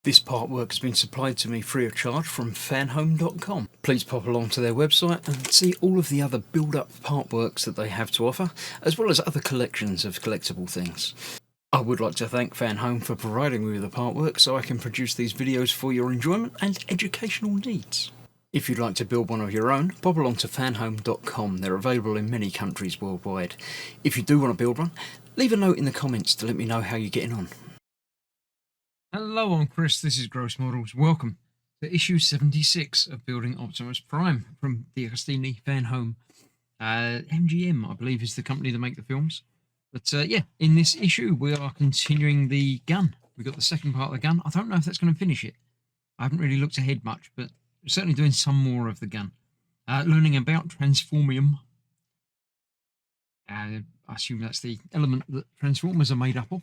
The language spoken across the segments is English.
This part work has been supplied to me free of charge from Fanhome.com. Please pop along to their website and see all of the other build-up part works that they have to offer, as well as other collections of collectible things. I would like to thank Fanhome for providing me with the part work so I can produce these videos for your enjoyment and educational needs. If you'd like to build one of your own, pop along to fanhome.com. They're available in many countries worldwide. If you do want to build one, leave a note in the comments to let me know how you're getting on. Hello, I'm Chris, this is Gross Models. Welcome to issue 76 of Building Optimus Prime from the Agostini Fanhome. MGM, I believe, is the company that make the films. But yeah, in this issue, we are continuing the gun. We've got the second part of the gun. I don't know if that's going to finish it. I haven't really looked ahead much, but we're certainly doing some more of the gun. Learning about Transformium. I assume that's the element that Transformers are made up of.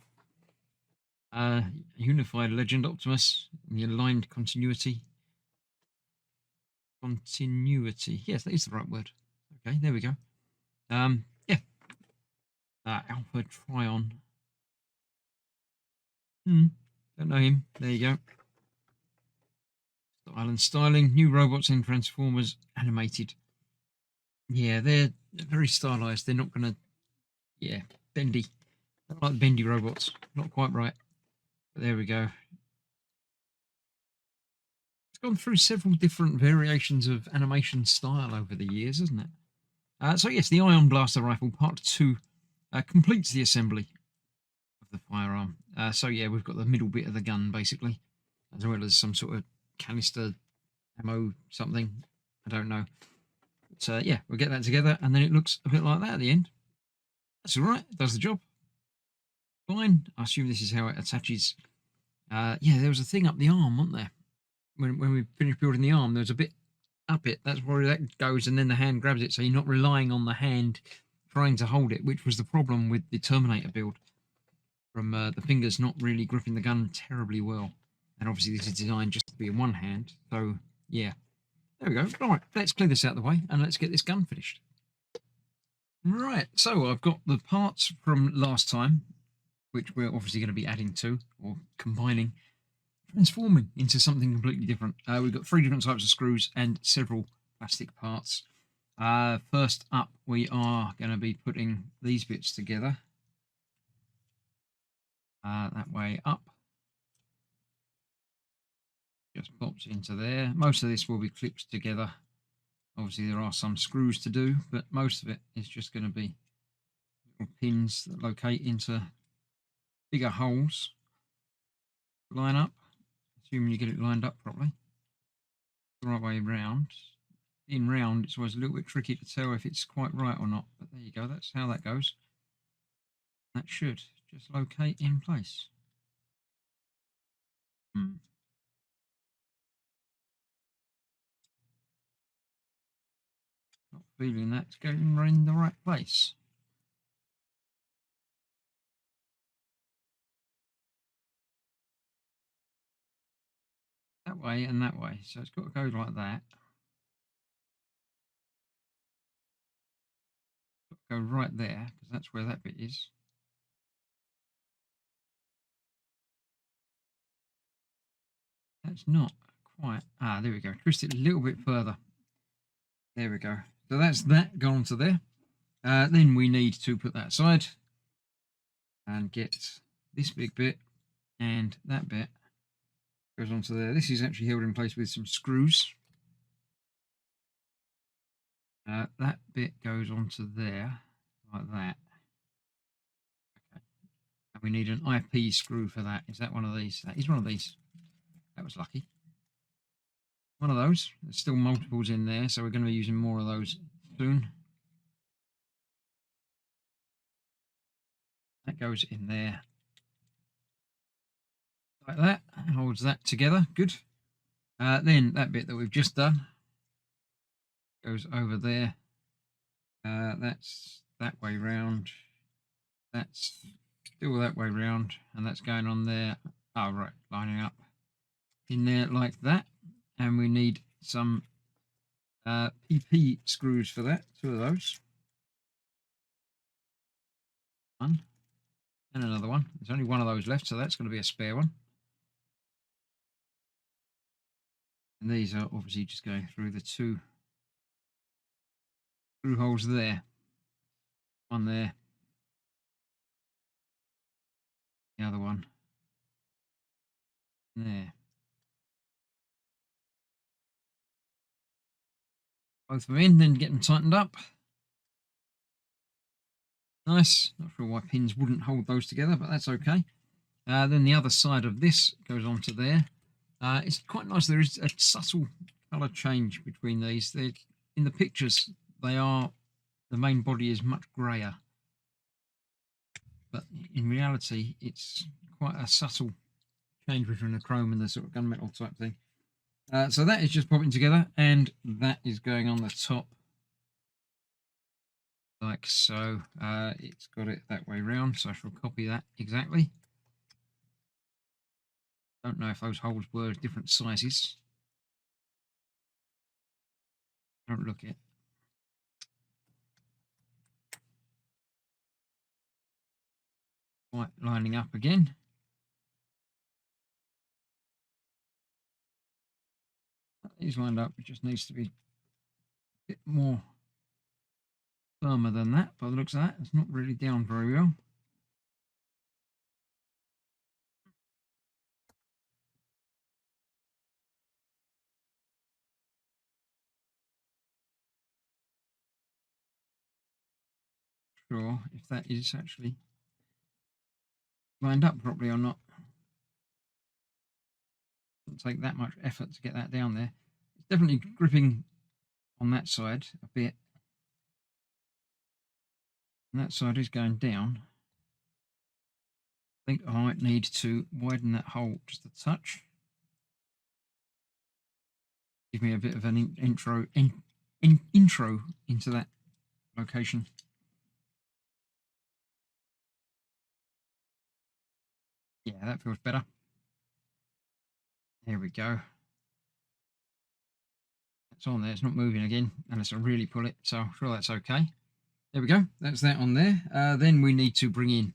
Unified Legend Optimus, the aligned continuity. Yes, that is the right word. Okay, there we go. Yeah. Alpha Trion. Don't know him. There you go. Style and styling. New robots in Transformers animated. Yeah, they're very stylized. They're not going to... Yeah, bendy. I don't like bendy robots. Not quite right. But there we go. It's gone through several different variations of animation style over the years, hasn't it? So yes, the Ion Blaster Rifle Part 2 completes the assembly of the firearm. So yeah, we've got the middle bit of the gun, basically, as well as some sort of canister ammo something. I don't know. But yeah, we'll get that together, and then it looks a bit like that at the end. That's all right. It does the job. Fine. I assume this is how it attaches. Yeah, there was a thing up the arm, wasn't there? When we finished building the arm, there was a bit up it. That's where that goes, and then the hand grabs it. So you're not relying on the hand trying to hold it, which was the problem with the Terminator build, from the fingers not really gripping the gun terribly well. And obviously this is designed just to be in one hand. So yeah, there we go. All right, let's clear this out of the way and let's get this gun finished. Right, so I've got the parts from last time, which we're obviously going to be adding to, or combining, transforming into something completely different. We've got 3 different types of screws and several plastic parts. First up, we are going to be putting these bits together. That way up. Just pops into there. Most of this will be clipped together. Obviously there are some screws to do, but most of it is just going to be little pins that locate into bigger holes. Line up, assuming you get it lined up properly. The right way round. In round, it's always a little bit tricky to tell if it's quite right or not, but there you go, that's how that goes. That should just locate in place. Not feeling that's going in the right place. That way and that way, so it's got to go like that. Got to go right there, because that's where that bit is. That's not quite. There we go. Twist it a little bit further. There we go. So that's that gone to there. Then we need to put that aside and get this big bit and that bit goes onto there. This is actually held in place with some screws. That bit goes onto there like that. Okay. And we need an IP screw for that. Is that one of these? That is one of these. That was lucky. One of those. There's still multiples in there, so we're going to be using more of those soon. That goes in there like that. Holds that together. Good. Then that bit that we've just done goes over there. That's that way round. That's still that way round, and that's going on there. Oh, right, lining up in there like that. And we need some PP screws for that. 2 of those. One and another one. There's only one of those left, so that's going to be a spare one. And these are obviously just going through the two screw holes there. One there, the other one there. Both of them in, then get them tightened up. Nice. Not sure why pins wouldn't hold those together, but that's okay. Then the other side of this goes onto there. It's quite nice. There is a subtle colour change between these. In the pictures, the main body is much greyer, but in reality, it's quite a subtle change between the chrome and the sort of gunmetal type thing. So that is just popping together, and that is going on the top like so. It's got it that way round, so I shall copy that exactly. Don't know if those holes were different sizes. Don't look it. Right, lining up again. He's lined up. It just needs to be a bit more firmer than that. By the looks of that, it's not really down very well. Sure if that is actually lined up properly or not. Doesn't take that much effort to get that down there. It's definitely gripping on that side a bit. And that side is going down. I think I might need to widen that hole just a touch. Give me a bit of an intro into that location. Yeah, that feels better. There we go. It's on there. It's not moving again unless I really pull it. So I'm sure that's okay. There we go. That's that on there. Then we need to bring in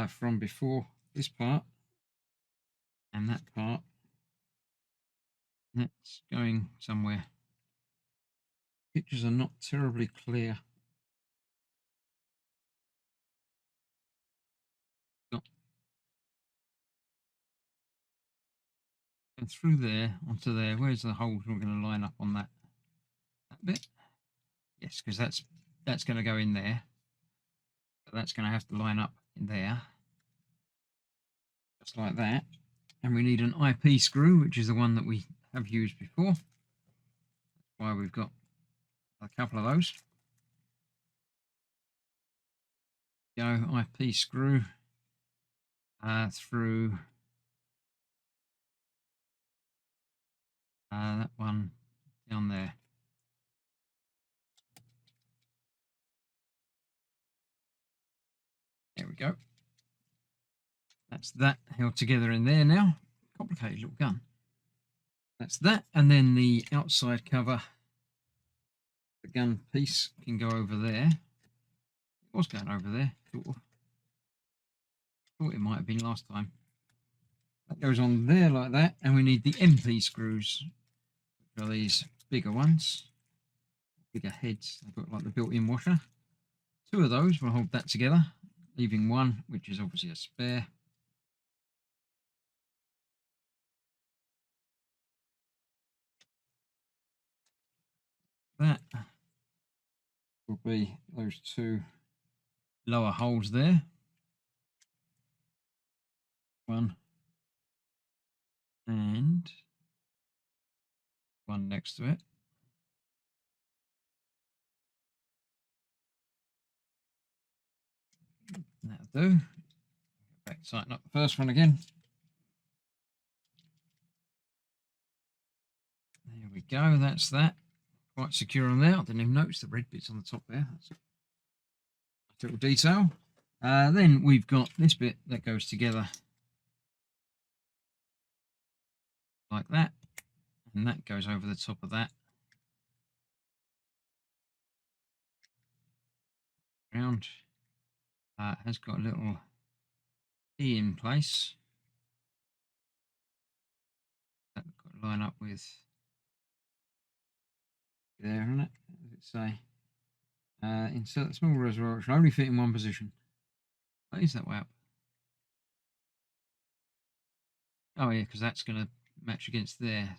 from before this part and that part. That's going somewhere. Pictures are not terribly clear. And through there onto there. Where's the holes we're going to line up on that bit? Yes, because that's going to go in there. So that's going to have to line up in there, just like that. And we need an IP screw, which is the one that we have used before. That's why we've got a couple of those. Go IP screw through that one down there. There we go. That's that held together in there now. Complicated little gun. That's that. And then the outside cover, the gun piece can go over there. It was going over there, sort of. Thought it might have been last time. That goes on there like that. And we need the MP screws, which are these bigger ones. Bigger heads. They've got like the built-in washer. Two of those will hold that together, leaving one, which is obviously a spare. That will be those two lower holes there. One and one next to it. That'll do. Go back, tighten up the first one again. There we go. That's that. Quite secure on there. I didn't even notice the red bits on the top there. That's a little detail. Then we've got this bit that goes together like that, and that goes over the top of that. Round. Has got a little key in place. That got line up with there, isn't it? What does it say? Insert the small reservoir, which will only fit in one position. Oh, is that way up? Oh yeah, because that's going to match against there.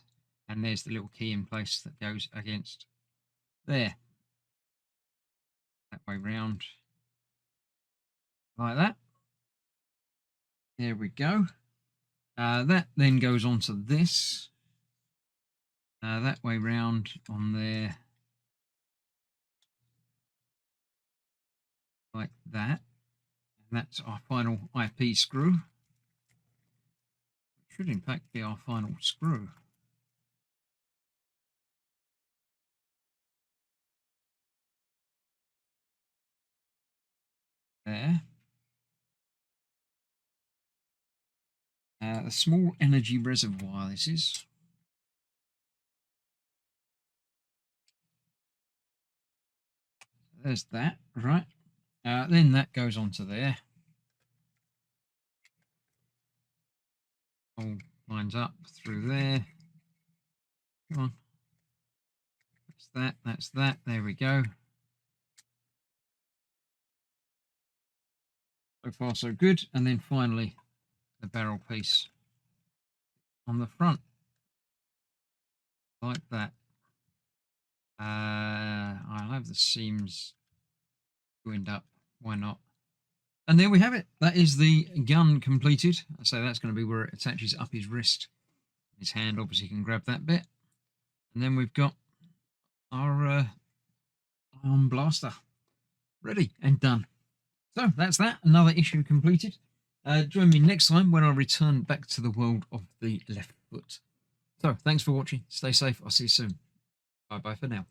And there's the little key in place that goes against there. That way round. Like that. There we go. That then goes on to this. That way round on there. Like that. And that's our final IP screw. It should in fact be our final screw. There. A small energy reservoir this is. There's that, right. Then that goes onto there. All lines up through there. Come on. That's that, that's that. There we go. So far so good. And then finally the barrel piece on the front. Like that. I'll have the seams joined up. Why not? And there we have it. That is the gun completed. So that's going to be where it attaches up his wrist. His hand obviously can grab that bit. And then we've got our ion blaster ready and done. So that's that. Another issue completed. Join me next time when I return back to the world of the left foot. So thanks for watching. Stay safe. I'll see you soon. Bye bye for now.